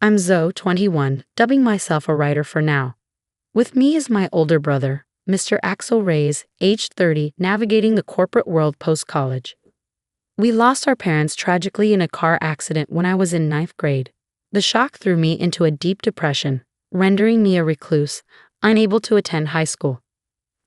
I'm Zoe, 21, dubbing myself a writer for now. With me is my older brother, Mr. Axel Reyes, aged 30, navigating the corporate world post-college. We lost our parents tragically in a car accident when I was in ninth grade. The shock threw me into a deep depression, rendering me a recluse, unable to attend high school.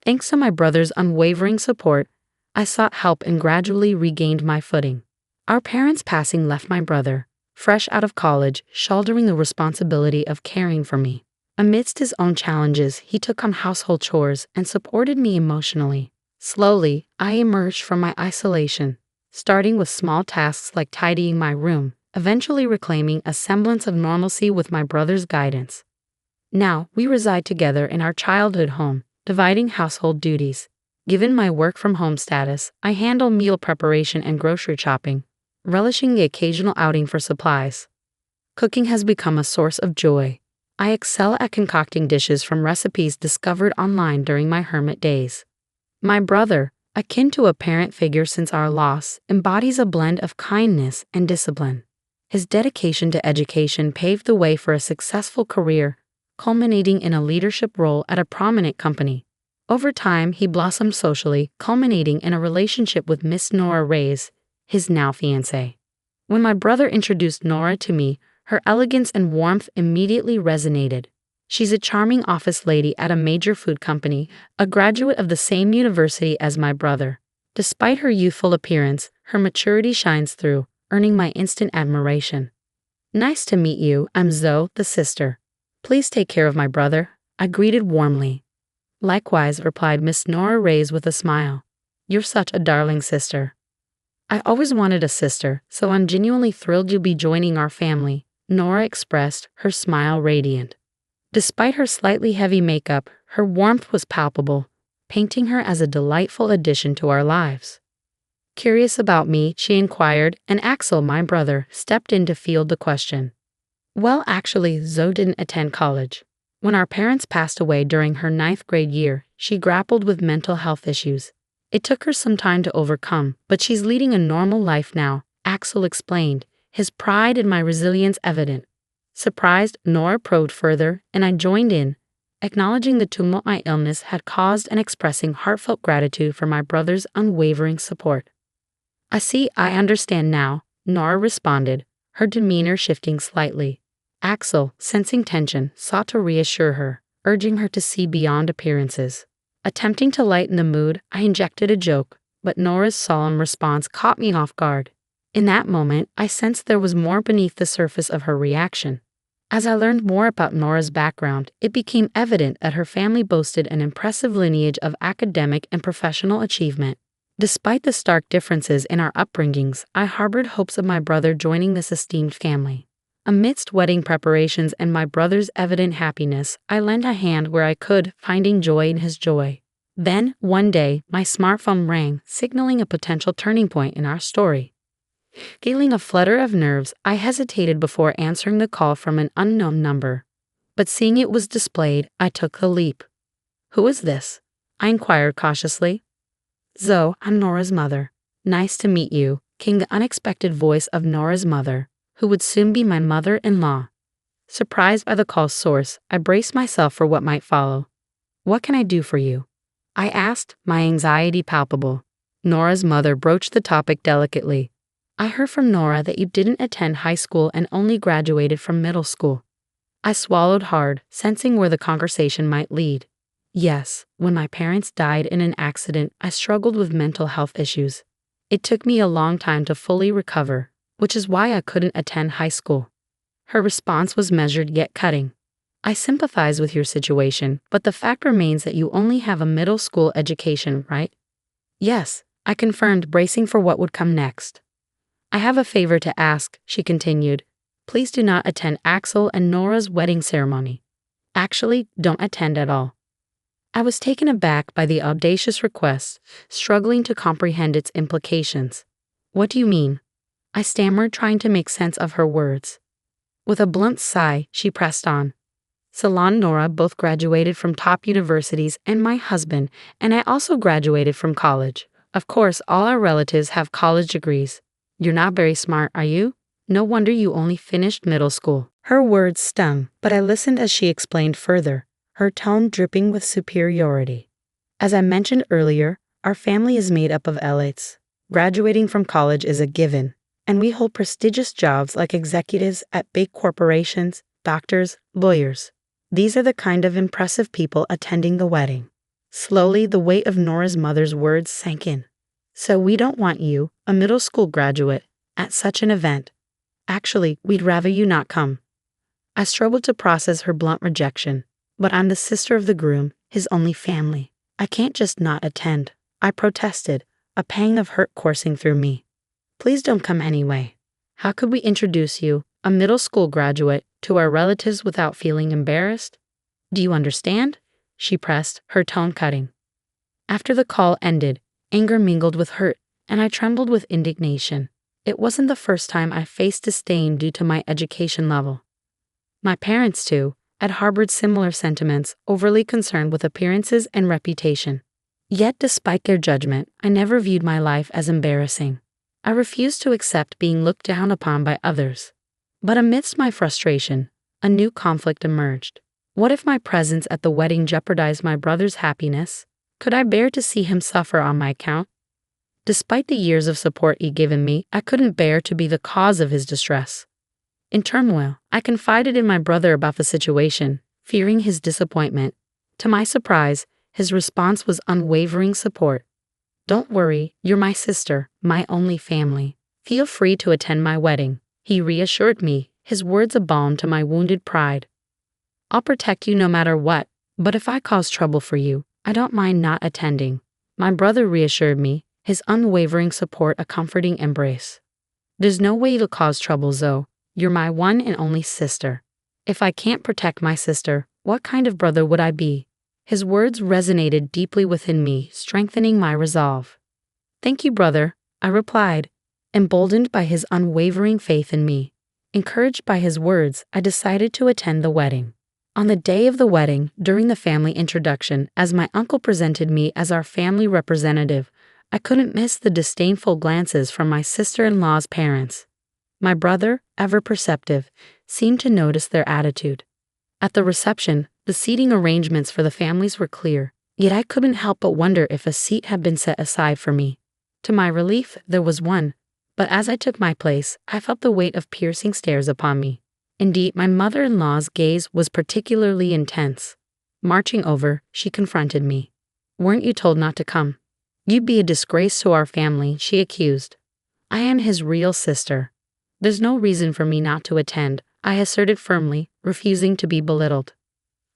Thanks to my brother's unwavering support, I sought help and gradually regained my footing. Our parents' passing left my brother, fresh out of college, shouldering the responsibility of caring for me. Amidst his own challenges, he took on household chores and supported me emotionally. Slowly, I emerged from my isolation, starting with small tasks like tidying my room, eventually reclaiming a semblance of normalcy with my brother's guidance. Now, we reside together in our childhood home, dividing household duties. Given my work-from-home status, I handle meal preparation and grocery shopping, relishing the occasional outing for supplies. Cooking has become a source of joy. I excel at concocting dishes from recipes discovered online during my hermit days. My brother, akin to a parent figure since our loss, embodies a blend of kindness and discipline. His dedication to education paved the way for a successful career, culminating in a leadership role at a prominent company. Over time, he blossomed socially, culminating in a relationship with Miss Nora Reyes, his now fiancée. When my brother introduced Nora to me, her elegance and warmth immediately resonated. She's a charming office lady at a major food company, a graduate of the same university as my brother. Despite her youthful appearance, her maturity shines through, earning my instant admiration. Nice to meet you, I'm Zoe, the sister. Please take care of my brother, I greeted warmly. Likewise, replied Miss Nora Reyes with a smile. You're such a darling sister. I always wanted a sister, so I'm genuinely thrilled you'll be joining our family, Nora expressed, her smile radiant. Despite her slightly heavy makeup, her warmth was palpable, painting her as a delightful addition to our lives. Curious about me, she inquired, and Axel, my brother, stepped in to field the question. Well, actually, Zoe didn't attend college. When our parents passed away during her ninth grade year, she grappled with mental health issues. It took her some time to overcome, but she's leading a normal life now, Axel explained, his pride in my resilience evident. Surprised, Nora probed further, and I joined in, acknowledging the tumult my illness had caused and expressing heartfelt gratitude for my brother's unwavering support. I understand now, Nora responded, her demeanor shifting slightly. Axel, sensing tension, sought to reassure her, urging her to see beyond appearances. Attempting to lighten the mood, I injected a joke, but Nora's solemn response caught me off guard. In that moment, I sensed there was more beneath the surface of her reaction. As I learned more about Nora's background, it became evident that her family boasted an impressive lineage of academic and professional achievement. Despite the stark differences in our upbringings, I harbored hopes of my brother joining this esteemed family. Amidst wedding preparations and my brother's evident happiness, I lent a hand where I could, finding joy in his joy. Then, one day, my smartphone rang, signaling a potential turning point in our story. Feeling a flutter of nerves, I hesitated before answering the call from an unknown number. But seeing it was displayed, I took the leap. Who is this? I inquired cautiously. Zoe, I'm Nora's mother. Nice to meet you, came the unexpected voice of Nora's mother, who would soon be my mother-in-law. Surprised by the call's source, I braced myself for what might follow. What can I do for you? I asked, my anxiety palpable. Nora's mother broached the topic delicately. I heard from Nora that you didn't attend high school and only graduated from middle school. I swallowed hard, sensing where the conversation might lead. Yes, when my parents died in an accident, I struggled with mental health issues. It took me a long time to fully recover, which is why I couldn't attend high school. Her response was measured yet cutting. I sympathize with your situation, but the fact remains that you only have a middle school education, right? Yes, I confirmed, bracing for what would come next. I have a favor to ask, she continued. Please do not attend Axel and Nora's wedding ceremony. Actually, don't attend at all. I was taken aback by the audacious request, struggling to comprehend its implications. What do you mean? I stammered, trying to make sense of her words. With a blunt sigh, she pressed on. Salon and Nora both graduated from top universities, and my husband and I also graduated from college. Of course, all our relatives have college degrees. You're not very smart, are you? No wonder you only finished middle school." Her words stung, but I listened as she explained further, her tone dripping with superiority. "As I mentioned earlier, our family is made up of elites. Graduating from college is a given, and we hold prestigious jobs like executives at big corporations, doctors, lawyers. These are the kind of impressive people attending the wedding." Slowly, the weight of Nora's mother's words sank in. "So we don't want you, a middle school graduate, at such an event. Actually, we'd rather you not come." I struggled to process her blunt rejection, but I'm the sister of the groom, his only family. I can't just not attend. I protested, a pang of hurt coursing through me. "Please don't come anyway. How could we introduce you, a middle school graduate, to our relatives without feeling embarrassed? Do you understand?" she pressed, her tone cutting. After the call ended, anger mingled with hurt, and I trembled with indignation. It wasn't the first time I faced disdain due to my education level. My parents, too, had harbored similar sentiments, overly concerned with appearances and reputation. Yet, despite their judgment, I never viewed my life as embarrassing. I refused to accept being looked down upon by others. But amidst my frustration, a new conflict emerged. What if my presence at the wedding jeopardized my brother's happiness? Could I bear to see him suffer on my account? Despite the years of support he'd given me, I couldn't bear to be the cause of his distress. In turmoil, I confided in my brother about the situation, fearing his disappointment. To my surprise, his response was unwavering support. "Don't worry, you're my sister, my only family. Feel free to attend my wedding," he reassured me, his words a balm to my wounded pride. "I'll protect you no matter what, but if I cause trouble for you, I don't mind not attending," my brother reassured me, his unwavering support a comforting embrace. "There's no way you'll cause trouble, Zoe. You're my one and only sister. If I can't protect my sister, what kind of brother would I be?" His words resonated deeply within me, strengthening my resolve. "Thank you, brother," I replied, emboldened by his unwavering faith in me. Encouraged by his words, I decided to attend the wedding. On the day of the wedding, during the family introduction, as my uncle presented me as our family representative, I couldn't miss the disdainful glances from my sister-in-law's parents. My brother, ever perceptive, seemed to notice their attitude. At the reception, the seating arrangements for the families were clear, yet I couldn't help but wonder if a seat had been set aside for me. To my relief, there was one, but as I took my place, I felt the weight of piercing stares upon me. Indeed, my mother-in-law's gaze was particularly intense. Marching over, she confronted me. "Weren't you told not to come? You'd be a disgrace to our family," she accused. "I am his real sister. There's no reason for me not to attend," I asserted firmly, refusing to be belittled.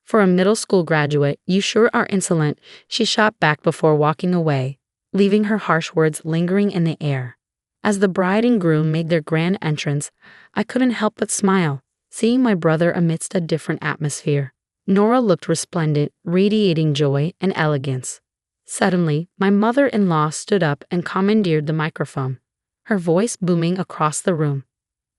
"For a middle school graduate, you sure are insolent," she shot back before walking away, leaving her harsh words lingering in the air. As the bride and groom made their grand entrance, I couldn't help but smile, seeing my brother amidst a different atmosphere. Nora looked resplendent, radiating joy and elegance. Suddenly, my mother-in-law stood up and commandeered the microphone, her voice booming across the room.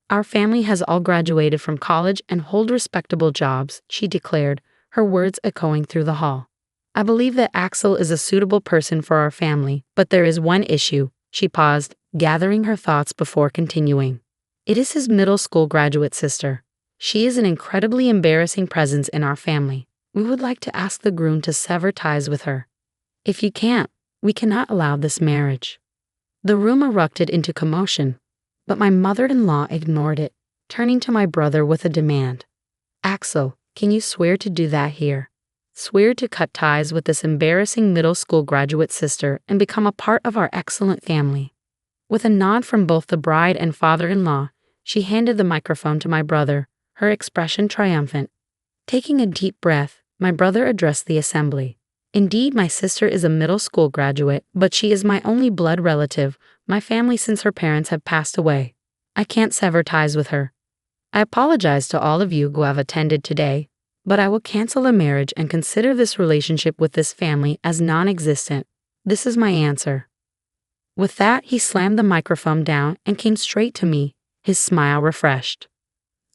"Our family has all graduated from college and hold respectable jobs," she declared, her words echoing through the hall. "I believe that Axel is a suitable person for our family, but there is one issue." She paused, gathering her thoughts before continuing. "It is his middle school graduate sister. She is an incredibly embarrassing presence in our family. We would like to ask the groom to sever ties with her. If you can't, we cannot allow this marriage." The room erupted into commotion, but my mother-in-law ignored it, turning to my brother with a demand. "Axel, can you swear to do that here? Swear to cut ties with this embarrassing middle school graduate sister and become a part of our excellent family." With a nod from both the bride and father-in-law, she handed the microphone to my brother, her expression triumphant. Taking a deep breath, my brother addressed the assembly. "Indeed, my sister is a middle school graduate, but she is my only blood relative, my family since her parents have passed away. I can't sever ties with her. I apologize to all of you who have attended today, but I will cancel the marriage and consider this relationship with this family as non-existent. This is my answer." With that, he slammed the microphone down and came straight to me, his smile refreshed.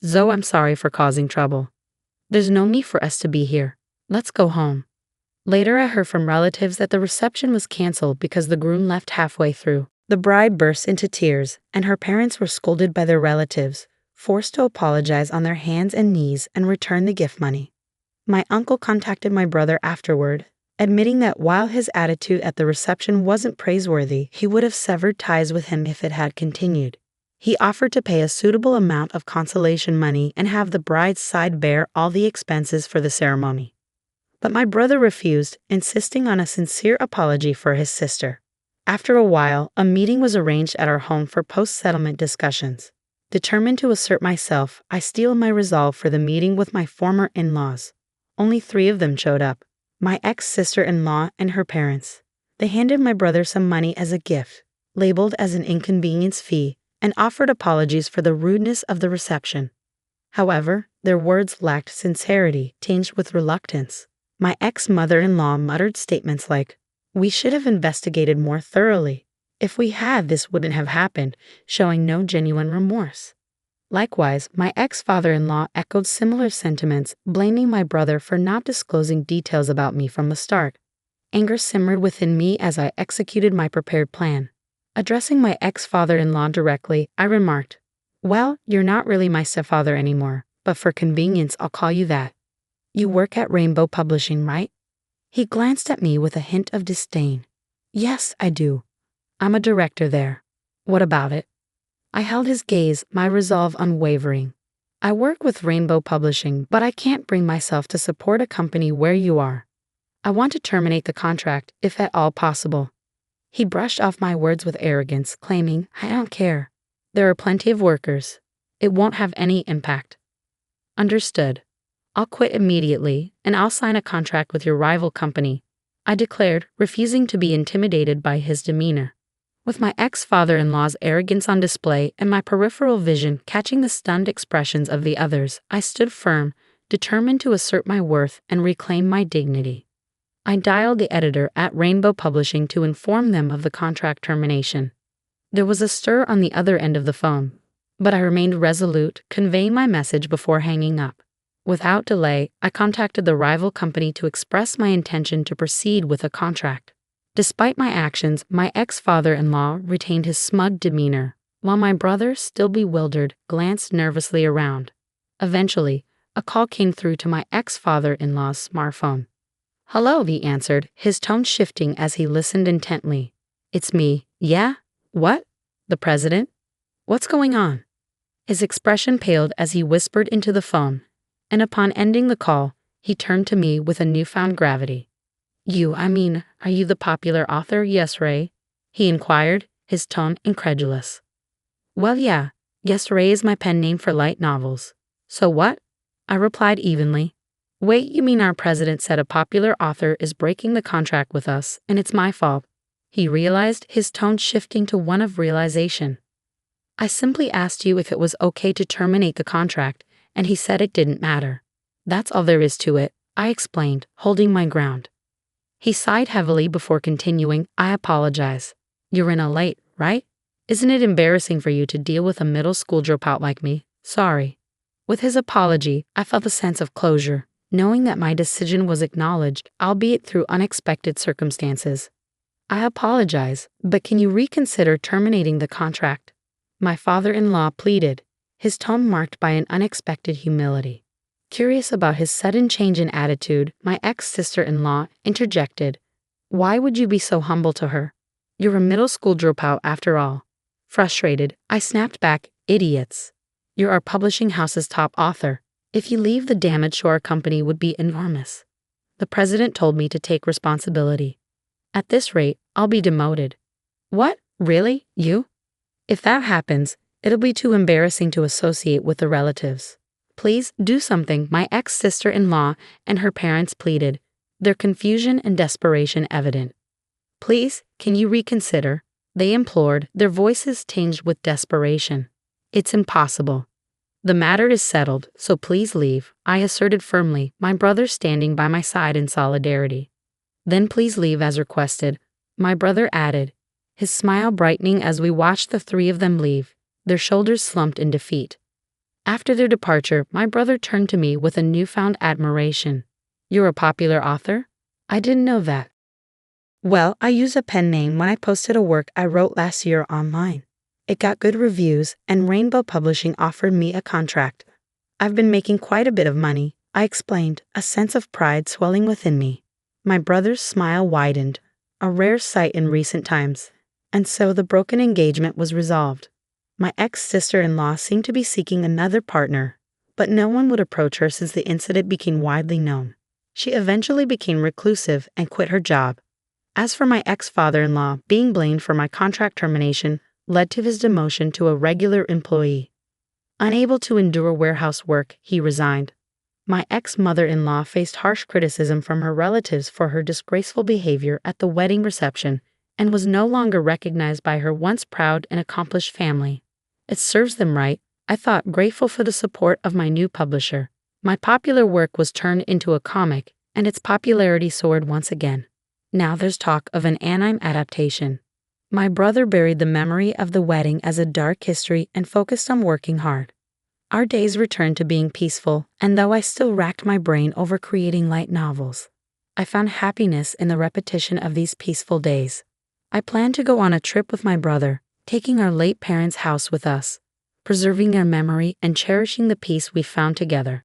"Zoe, I'm sorry for causing trouble. There's no need for us to be here. Let's go home." Later, I heard from relatives that the reception was canceled because the groom left halfway through. The bride burst into tears, and her parents were scolded by their relatives, forced to apologize on their hands and knees and return the gift money. My uncle contacted my brother afterward, admitting that while his attitude at the reception wasn't praiseworthy, he would have severed ties with him if it had continued. He offered to pay a suitable amount of consolation money and have the bride's side bear all the expenses for the ceremony. But my brother refused, insisting on a sincere apology for his sister. After a while, a meeting was arranged at our home for post-settlement discussions. Determined to assert myself, I steeled my resolve for the meeting with my former in-laws. Only 3 of them showed up: my ex-sister-in-law and her parents. They handed my brother some money as a gift, labeled as an inconvenience fee, and offered apologies for the rudeness of the reception. However, their words lacked sincerity, tinged with reluctance. My ex-mother-in-law muttered statements like, "We should have investigated more thoroughly. If we had, this wouldn't have happened," showing no genuine remorse. Likewise, my ex-father-in-law echoed similar sentiments, blaming my brother for not disclosing details about me from the start. Anger simmered within me as I executed my prepared plan. Addressing my ex-father-in-law directly, I remarked, "Well, you're not really my stepfather anymore, but for convenience I'll call you that. You work at Rainbow Publishing, right?" He glanced at me with a hint of disdain. "Yes, I do. I'm a director there. What about it?" I held his gaze, my resolve unwavering. "I work with Rainbow Publishing, but I can't bring myself to support a company where you are. I want to terminate the contract, if at all possible." He brushed off my words with arrogance, claiming, "I don't care. There are plenty of workers. It won't have any impact." "Understood. I'll quit immediately, and I'll sign a contract with your rival company," I declared, refusing to be intimidated by his demeanor. With my ex-father-in-law's arrogance on display and my peripheral vision catching the stunned expressions of the others, I stood firm, determined to assert my worth and reclaim my dignity. I dialed the editor at Rainbow Publishing to inform them of the contract termination. There was a stir on the other end of the phone, but I remained resolute, conveying my message before hanging up. Without delay, I contacted the rival company to express my intention to proceed with a contract. Despite my actions, my ex-father-in-law retained his smug demeanor, while my brother, still bewildered, glanced nervously around. Eventually, a call came through to my ex-father-in-law's smartphone. "Hello," he answered, his tone shifting as he listened intently. "It's me." "Yeah? What? The president? What's going on?" His expression paled as he whispered into the phone, and upon ending the call, he turned to me with a newfound gravity. Are you the popular author, Yes Ray?" he inquired, his tone incredulous. "Well, yeah, Yes Ray is my pen name for light novels." "So what?" I replied evenly. "Wait, you mean our president said a popular author is breaking the contract with us, and it's my fault?" He realized, his tone shifting to one of realization. "I simply asked you if it was okay to terminate the contract, and he said it didn't matter. That's all there is to it," I explained, holding my ground. He sighed heavily before continuing, "I apologize. You're in a late, right? Isn't it embarrassing for you to deal with a middle school dropout like me? Sorry." With his apology, I felt a sense of closure, knowing that my decision was acknowledged, albeit through unexpected circumstances. "I apologize, but can you reconsider terminating the contract?" my father-in-law pleaded, his tone marked by an unexpected humility. Curious about his sudden change in attitude, my ex-sister-in-law interjected, "Why would you be so humble to her? You're a middle school dropout after all." Frustrated, I snapped back, "Idiots. You're our publishing house's top author. If you leave, the damage to our company would be enormous. The president told me to take responsibility. At this rate, I'll be demoted." "What? Really? You?" "If that happens, it'll be too embarrassing to associate with the relatives. Please do something," my ex-sister-in-law and her parents pleaded, their confusion and desperation evident. "Please, can you reconsider?" they implored, their voices tinged with desperation. "It's impossible. The matter is settled, so please leave," I asserted firmly, my brother standing by my side in solidarity. "Then please leave as requested," my brother added, his smile brightening as we watched the 3 of them leave, their shoulders slumped in defeat. After their departure, my brother turned to me with a newfound admiration. "You're a popular author? I didn't know that." Well, I use a pen name when I posted a work I wrote last year online. It got good reviews, and Rainbow Publishing offered me a contract. I've been making quite a bit of money, I explained, a sense of pride swelling within me. My brother's smile widened, a rare sight in recent times. And so the broken engagement was resolved. My ex-sister-in-law seemed to be seeking another partner, but no one would approach her since the incident became widely known. She eventually became reclusive and quit her job. As for my ex-father-in-law, being blamed for my contract termination led to his demotion to a regular employee. Unable to endure warehouse work, he resigned. My ex-mother-in-law faced harsh criticism from her relatives for her disgraceful behavior at the wedding reception and was no longer recognized by her once proud and accomplished family. It serves them right, I thought, grateful for the support of my new publisher. My popular work was turned into a comic, and its popularity soared once again. Now there's talk of an anime adaptation. My brother buried the memory of the wedding as a dark history and focused on working hard. Our days returned to being peaceful, and though I still racked my brain over creating light novels, I found happiness in the repetition of these peaceful days. I planned to go on a trip with my brother, taking our late parents' house with us, preserving their memory and cherishing the peace we found together.